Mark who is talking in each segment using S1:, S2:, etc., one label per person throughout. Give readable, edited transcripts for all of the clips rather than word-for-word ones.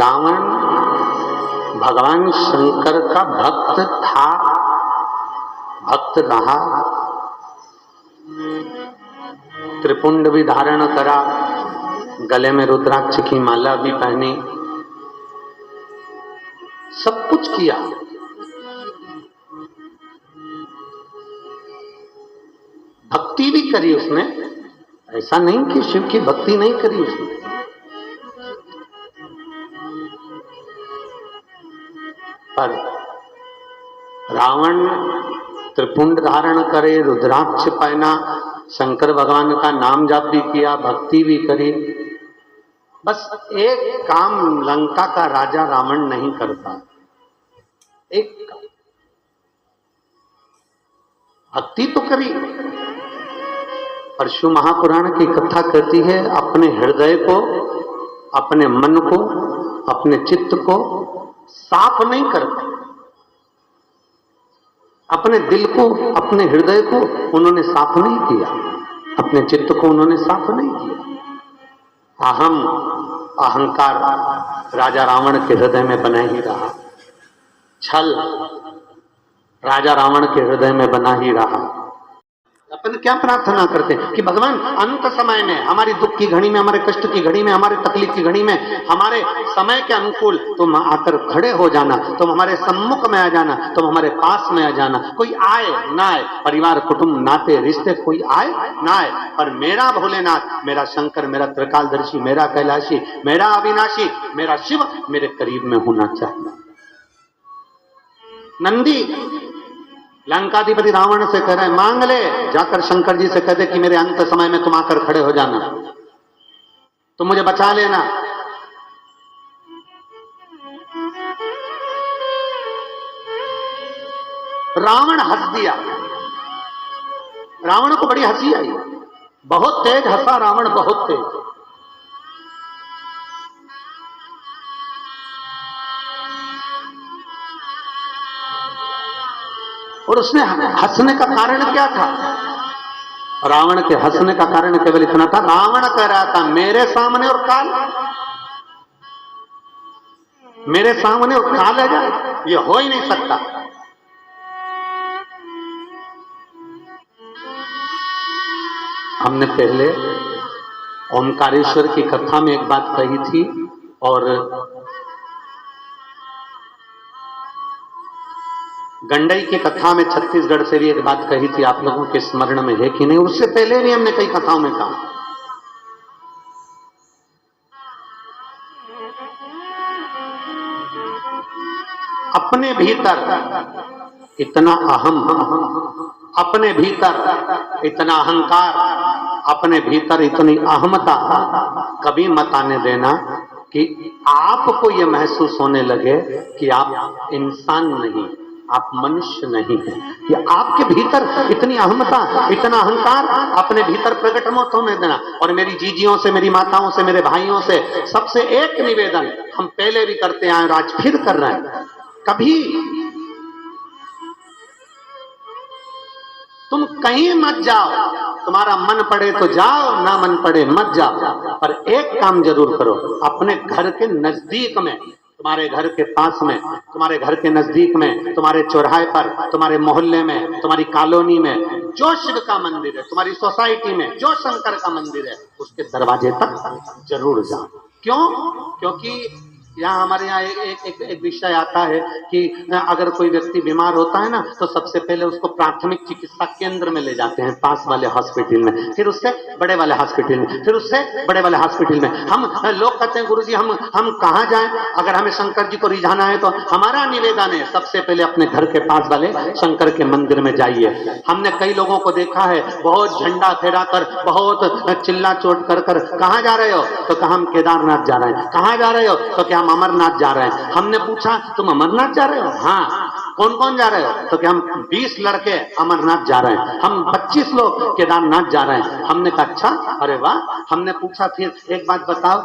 S1: रावण भगवान शंकर का भक्त था, भक्त रहा, त्रिपुंड भी धारण करा, गले में रुद्राक्ष की माला भी पहनी, सब कुछ किया। भक्ति भी करी उसने, ऐसा नहीं कि शिव की भक्ति नहीं करी उसने। पर रावण त्रिपुंड धारण करे, रुद्राक्ष पहना, शंकर भगवान का नाम जाप भी किया, भक्ति भी करी, बस एक काम लंका का राजा रावण नहीं करता। एक भक्ति तो करी, पर शिव महापुराण की कथा कहती है अपने हृदय को, अपने मन को, अपने चित्त को साफ नहीं करते। अपने दिल को, अपने हृदय को उन्होंने साफ नहीं किया, अपने चित्त को उन्होंने साफ नहीं किया। अहम, अहंकार राजा रावण के हृदय में बना ही रहा, छल राजा रावण के हृदय में बना ही रहा। अपन क्या प्रार्थना करते हैं कि भगवान अंत समय में, हमारी दुख की घड़ी में, हमारे कष्ट की घड़ी में, हमारे तकलीफ की घड़ी में, हमारे समय के अनुकूल तुम आकर खड़े हो जाना, तुम हमारे सम्मुख में आ जाना, तुम हमारे पास में आ जाना। कोई आए ना आए, परिवार कुटुंब नाते रिश्ते कोई आए ना आए, पर मेरा भोलेनाथ, मेरा शंकर, मेरा त्रिकालदर्शी, मेरा कैलाशी, मेरा अविनाशी, मेरा शिव मेरे करीब में होना चाहिए। नंदी लंकाधिपति रावण से कह रहे हैं, मांग ले, जाकर शंकर जी से कह दे कि मेरे अंत समय में तुम आकर खड़े हो जाना, तुम मुझे बचा लेना। रावण हंस दिया, रावण को बड़ी हंसी आई, बहुत तेज हंसा रावण, बहुत तेज। और उसने हंसने का कारण क्या था? रावण के हंसने का कारण केवल इतना था, रावण कह रहा था मेरे सामने और काल, मेरे सामने और काल आ जाए, ये हो ही नहीं सकता। हमने पहले ओमकारेश्वर की कथा में एक बात कही थी, और गंडई की कथा में छत्तीसगढ़ से भी एक बात कही थी, आप लोगों के स्मरण में है कि नहीं? उससे पहले भी हमने कई कथाओं में कहा, अपने भीतर इतना अहम, अपने भीतर इतना अहंकार, अपने भीतर इतनी अहमता कभी मत आने देना कि आपको यह महसूस होने लगे कि आप इंसान नहीं, आप मनुष्य नहीं हैं। ये आपके भीतर इतनी अहमता, इतना अहंकार अपने भीतर प्रकट मत होने देना। और मेरी जीजियों से, मेरी माताओं से, मेरे भाइयों से सबसे एक निवेदन, हम पहले भी करते आए और आज फिर कर रहे हैं, कभी तुम कहीं मत जाओ, तुम्हारा मन पड़े तो जाओ, ना मन पड़े मत जाओ, पर एक काम जरूर करो, अपने घर के नजदीक में, तुम्हारे घर के पास में, तुम्हारे घर के नजदीक में, तुम्हारे चौराहे पर, तुम्हारे मोहल्ले में, तुम्हारी कॉलोनी में जो शिव का मंदिर है, तुम्हारी सोसाइटी में जो शंकर का मंदिर है, उसके दरवाजे तक जरूर जाओ। क्यों? क्योंकि यहाँ हमारे यहाँ एक विषय आता है कि अगर कोई व्यक्ति बीमार होता है ना, तो सबसे पहले उसको प्राथमिक चिकित्सा केंद्र में ले जाते हैं, पास वाले हॉस्पिटल में, फिर उससे बड़े वाले हॉस्पिटल में, फिर उससे बड़े वाले हॉस्पिटल में। हम लोग कहते हैं गुरुजी हम कहाँ जाएं? अगर हमें शंकर जी को रिझाना है तो हमारा निवेदन है, सबसे पहले अपने घर के पास वाले शंकर के मंदिर में जाइए। हमने कई लोगों को देखा है, बहुत झंडा फहरा कर, बहुत चिल्ला चोट कर कर, कहाँ जा रहे हो? तो कहा हम केदारनाथ जा रहे हैं। कहाँ जा रहे हो? तो क्या हम अमरनाथ जा रहे हैं। हमने पूछा तुम अमरनाथ जा रहे हो? हाँ। कौन कौन जा रहे हो? तो क्या हम 20 लड़के अमरनाथ जा रहे हैं, हम 25 लोग केदारनाथ जा रहे हैं। हमने कहा अच्छा, अरे वाह। हमने पूछा फिर एक बात बताओ,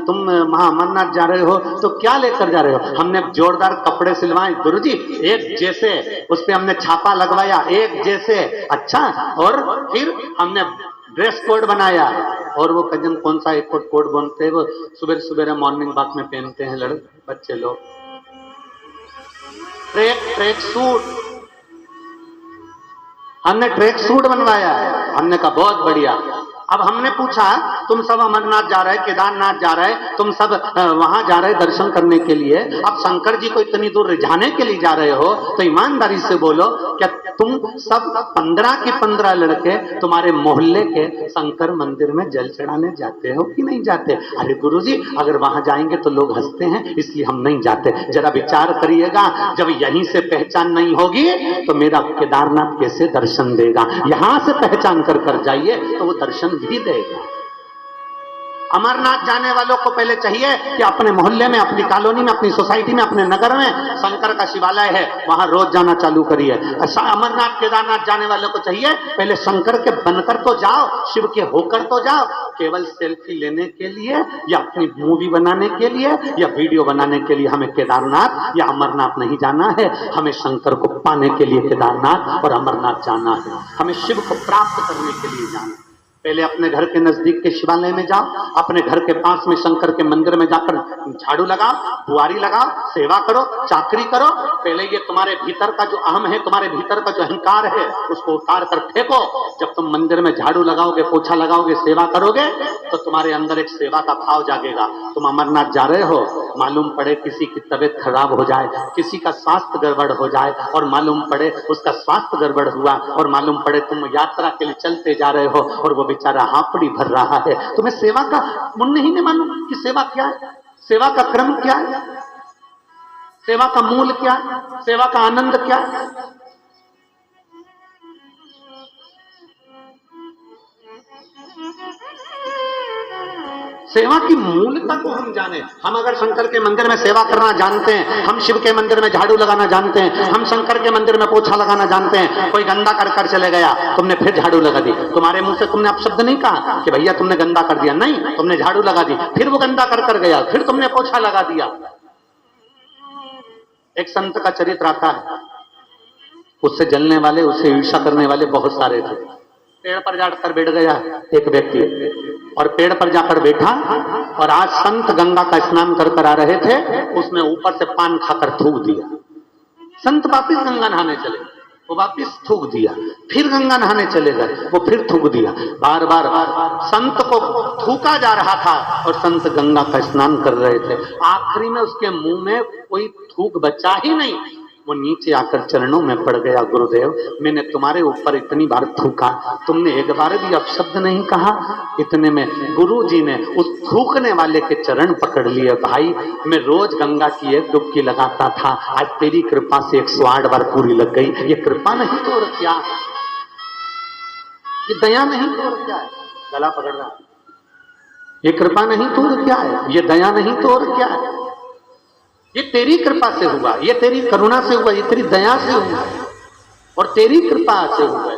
S1: तुम वहां अमरनाथ जा रहे हो तो क्या लेकर जा रहे हो? हमने जोरदार कपड़े सिलवाए गुरुजी, एक जैसे, उस पर हमने छापा लगवाया, एक जैसे। अच्छा, और फिर हमने ड्रेस कोड बनाया, और वो कजन कौन सा एक कोट बोलते हैं, वो सुबह सुबह मॉर्निंग वॉक में पहनते हैं बच्चे लोग, ट्रैक सूट। हमने ट्रैक सूट बनवाया है, हमने कहा बहुत बढ़िया। अब हमने पूछा तुम सब अमरनाथ जा रहे, केदारनाथ जा रहे, तुम सब वहां जा रहे दर्शन करने के लिए, अब शंकर जी को इतनी दूर रिझाने के लिए जा रहे हो, तो ईमानदारी से बोलो क्या तुम सब 15 के 15 लड़के तुम्हारे मोहल्ले के शंकर मंदिर में जल चढ़ाने जाते हो कि नहीं जाते? अरे गुरुजी अगर वहां जाएंगे तो लोग हंसते हैं इसलिए हम नहीं जाते। जरा विचार करिएगा, जब यहीं से पहचान नहीं होगी तो मेरा केदारनाथ कैसे दर्शन देगा? यहां से पहचान कर जाइए तो वो दर्शन भी देगा। अमरनाथ जाने वालों को पहले चाहिए कि अपने मोहल्ले में, अपनी कॉलोनी में, अपनी सोसाइटी में, अपने नगर में शंकर का शिवालय है, वहां रोज जाना चालू करिए। अमरनाथ केदारनाथ जाने वालों को चाहिए पहले शंकर के बनकर तो जाओ, शिव के होकर तो जाओ। केवल सेल्फी लेने के लिए या अपनी मूवी बनाने के लिए या वीडियो बनाने के लिए हमें केदारनाथ या अमरनाथ नहीं जाना है। हमें शंकर को पाने के लिए केदारनाथ और अमरनाथ जाना है, हमें शिव को प्राप्त करने के लिए जाना है। पहले अपने घर के नजदीक के शिवालय में जाओ, अपने घर के पास में शंकर के मंदिर में जाकर झाड़ू लगाओ, बुआरी लगाओ, सेवा करो, चाकरी करो। पहले ये तुम्हारे भीतर का जो अहम है, तुम्हारे भीतर का जो अहंकार है, उसको उतार कर फेंको। जब तुम मंदिर में झाड़ू लगाओगे, पोछा लगाओगे, सेवा करोगे तो तुम्हारे अंदर एक सेवा का भाव जागेगा। तुम अमरनाथ जा रहे हो, मालूम पड़े किसी की तबीयत खराब हो जाए, किसी का स्वास्थ्य गड़बड़ हो जाए और मालूम पड़े उसका स्वास्थ्य गड़बड़ हुआ और मालूम पड़े तुम यात्रा के लिए चलते जा रहे हो और वो बेचारा हांपड़ी भर रहा है, तुम्हें सेवा का पुण्य ही नहीं मालूम कि सेवा क्या है, सेवा का क्रम क्या है, सेवा का मूल क्या है, सेवा का आनंद क्या है। सेवा की मूलता को हम जाने। हम अगर शंकर के मंदिर में सेवा करना जानते हैं, हम शिव के मंदिर में झाड़ू लगाना जानते हैं, हम शंकर के मंदिर में पोछा लगाना जानते हैं। कोई गंदा कर चले गया, तुमने फिर झाड़ू लगा दी, तुम्हारे मुंह से तुमने अपशब्द नहीं कहा कि भैया तुमने गंदा कर दिया, नहीं, तुमने झाड़ू लगा दी, फिर वो गंदा कर गया, फिर तुमने पोछा लगा दिया। एक संत का चरित्र आता है, उससे जलने वाले, उससे ईर्षा करने वाले बहुत सारे थे। पेड़ पर जाकर बैठ गया एक व्यक्ति, और पेड़ पर जाकर बैठा और आज संत गंगा का स्नान कर आ रहे थे, उसने ऊपर से पान खाकर थूक दिया। संत वापिस गंगा नहाने चले, वो वापिस थूक दिया, फिर गंगा नहाने चले गए, वो फिर थूक दिया। बार बार संत को थूका जा रहा था और संत गंगा का स्नान कर रहे थे। आखिरी में उसके मुंह में कोई थूक बचा ही नहीं, वो नीचे आकर चरणों में पड़ गया। गुरुदेव, मैंने तुम्हारे ऊपर इतनी बार थूका, तुमने एक बार भी अपशब्द नहीं कहा। इतने में गुरु जी ने उस थूकने वाले के चरण पकड़ लिए। भाई, मैं रोज गंगा की एक डुबकी लगाता था, आज तेरी कृपा से 108 बार पूरी लग गई। ये कृपा नहीं तो और क्या, ये दया नहीं तो और क्या है। गला पकड़ रहा, ये कृपा नहीं तो और क्या है, ये दया नहीं तो और क्या है। ये तेरी कृपा से हुआ, ये तेरी करुणा से हुआ, ये तेरी दया से हुआ और तेरी कृपा से हुआ।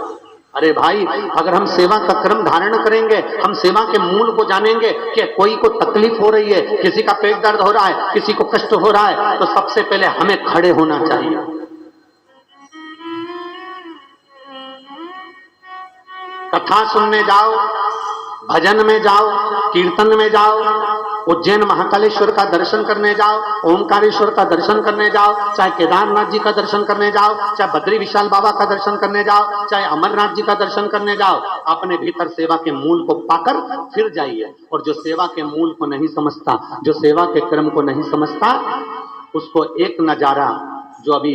S1: अरे भाई, अगर हम सेवा का क्रम धारण करेंगे, हम सेवा के मूल को जानेंगे कि कोई को तकलीफ हो रही है, किसी का पेट दर्द हो रहा है, किसी को कष्ट हो रहा है, तो सबसे पहले हमें खड़े होना चाहिए। कथा सुनने जाओ, भजन में जाओ, कीर्तन में जाओ, उज्जैन महाकालेश्वर का दर्शन करने जाओ, ओमकारेश्वर का दर्शन करने जाओ, चाहे केदारनाथ जी का दर्शन करने जाओ, चाहे बद्री विशाल बाबा का दर्शन करने जाओ, चाहे अमरनाथ जी का दर्शन करने जाओ, अपने भीतर सेवा के मूल को पाकर फिर जाइए। और जो सेवा के मूल को नहीं समझता, जो सेवा के क्रम को नहीं समझता, उसको एक नजारा जो अभी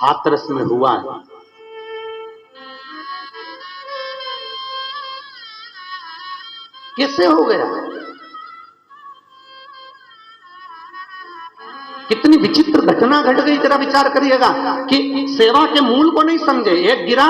S1: हाथरस में हुआ है, कैसे हो गया, कितनी विचित्र घटना घट गई। जरा विचार करिएगा कि सेवा के मूल को नहीं समझे, एक गिरा,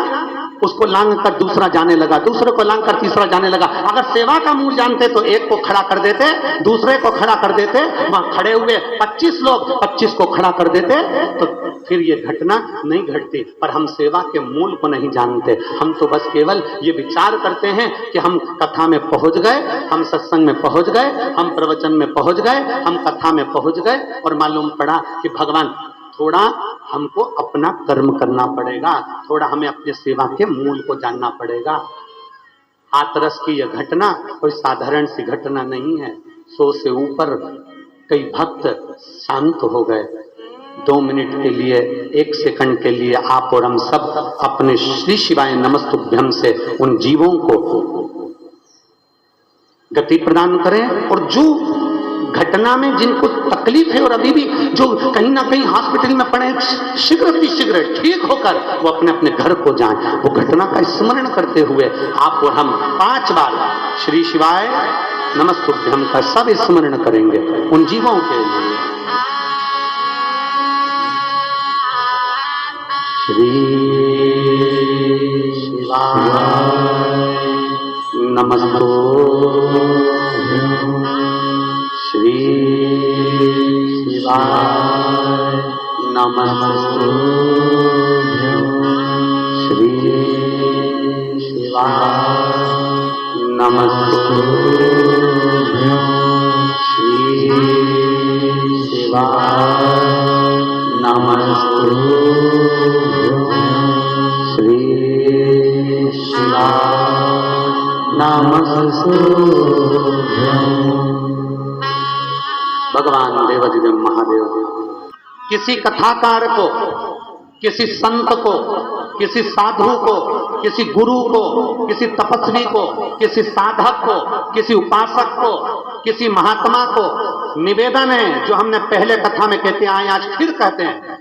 S1: उसको लांग कर दूसरा जाने लगा, दूसरे को लांग कर तीसरा जाने लगा। अगर सेवा का मूल जानते तो एक को खड़ा कर देते, दूसरे को खड़ा कर देते, वहां खड़े हुए 25 लोग 25 को खड़ा कर देते, तो फिर ये घटना नहीं घटती। पर हम सेवा के मूल को नहीं जानते, हम तो बस केवल ये विचार करते हैं कि हम कथा में पहुंच गए, हम सत्संग में पहुंच गए, हम प्रवचन में पहुंच गए, हम कथा में पहुंच गए, और मालूम पड़ा कि भगवान, थोड़ा हमको अपना कर्म करना पड़ेगा, थोड़ा हमें अपने सेवा के मूल को जानना पड़ेगा। हाथरस की यह घटना कोई साधारण सी घटना नहीं है। 100 से ऊपर कई भक्त शांत हो गए। 2 मिनट के लिए, 1 सेकंड के लिए आप और हम सब अपने श्री शिवाय नमस्तुभ्यम से उन जीवों को गति प्रदान करें। और जो घटना में जिनको तकलीफ है और अभी भी जो कहीं ना कहीं हॉस्पिटल में पड़े, शीघ्र ठीक होकर वो अपने अपने घर को जाएं। वो घटना का स्मरण करते हुए आप और हम 5 बार श्री शिवाय नमस्तुभ्यम का सब स्मरण करेंगे उन जीवों के लिए। श्री शिवाय नमस्तुभ्यम, श्री शिवाय नमस्तुभ्यम, श्री शिवाय नमस्तुभ्यम, श्री शिवाय नमस्तुभ्यम, श्री शिवाय नमस्तुभ्यम। भगवान देवाधिदेव महादेव किसी कथाकार को, किसी संत को, किसी साधु को, किसी गुरु को, किसी तपस्वी को, किसी साधक को, किसी उपासक को, किसी महात्मा को निवेदन है, जो हमने पहले कथा में कहते आए आज फिर कहते हैं,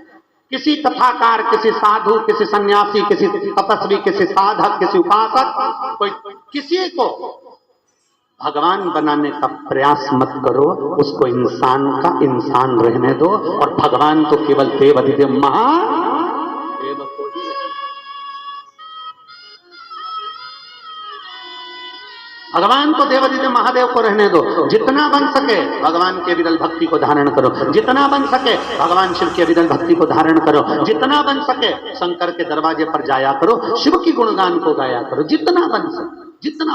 S1: किसी कथाकार, किसी साधु, किसी सन्यासी, किसी तपस्वी, किसी साधक, किसी उपासक, कोई किसी को भगवान बनाने का प्रयास मत करो। उसको इंसान का इंसान रहने दो। और भगवान तो केवल देवाधिदेव महादेव को ही है। भगवान तो देवाधिदेव महादेव को रहने दो। जितना बन सके भगवान के विरल भक्ति को धारण करो। जितना बन सके भगवान शिव के विरल भक्ति को धारण करो। जितना बन सके शंकर के दरवाजे पर जाया करो, शिव की गुणगान को गाया करो। जितना बन सके, जितना